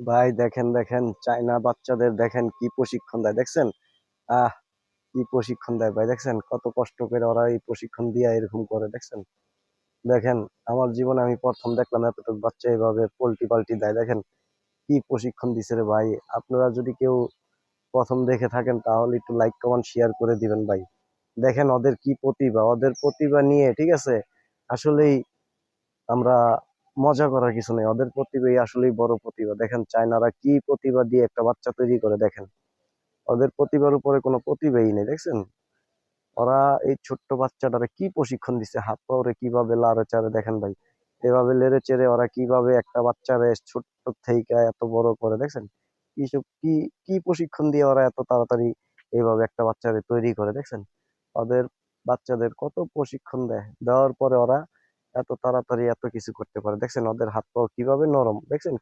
ভাই দেখেন দেখেন চায়না বাচ্চাদের দেখেন কি প্রশিক্ষণ দেয় দেখছেন। আহ কি প্রশিক্ষণ দেয় ভাই, দেখছেন কত কষ্ট করে ওরা এই প্রশিক্ষণ দিয়ে এরকম করে দেখছেন। দেখেন, আমার জীবনে আমি প্রথম দেখলাম এতটুকু বাচ্চা এভাবে পোল্টি পাল্টি দেয়। দেখেন কি প্রশিক্ষণ দিছে রে ভাই। আপনারা যদি কেউ প্রথম দেখে থাকেন তাহলে একটু লাইক কমেন্ট শেয়ার করে দিবেন ভাই। দেখেন ওদের কি প্রতিভা, ওদের প্রতিভা নিয়ে ঠিক আছে। আসলেই আমরা মজা করার কিছু নেই, ওদের প্রতিভাই আসলেই বড় প্রতিভা। দেখেন চায়নারা কি প্রতিভা দিয়ে একটা বাচ্চা তৈরি করে দেখেন। ওদের প্রতিভার উপরে কোনো প্রতিভাই নেই দেখছেন। ওরা এই ছোট্ট বাচ্চাটারে কি প্রশিক্ষণ দিচ্ছে, হাত পা ওরে কিভাবে লাড়ে চাড়ে দেখেন ভাই। এভাবে লেড়ে চেড়ে ওরা কিভাবে একটা বাচ্চারে ছোট্ট থেকে এত বড় করে দেখছেন। কি সব কি কি প্রশিক্ষণ দিয়ে ওরা এত তাড়াতাড়ি এইভাবে একটা বাচ্চারে তৈরি করে দেখছেন। ওদের বাচ্চাদের কত প্রশিক্ষণ দেয়, দেওয়ার পরে ওরা এত তাড়াতাড়ি এত কিছু করতে পারে দেখছেন। ওদের হাত পা কিভাবে নরম দেখছেন।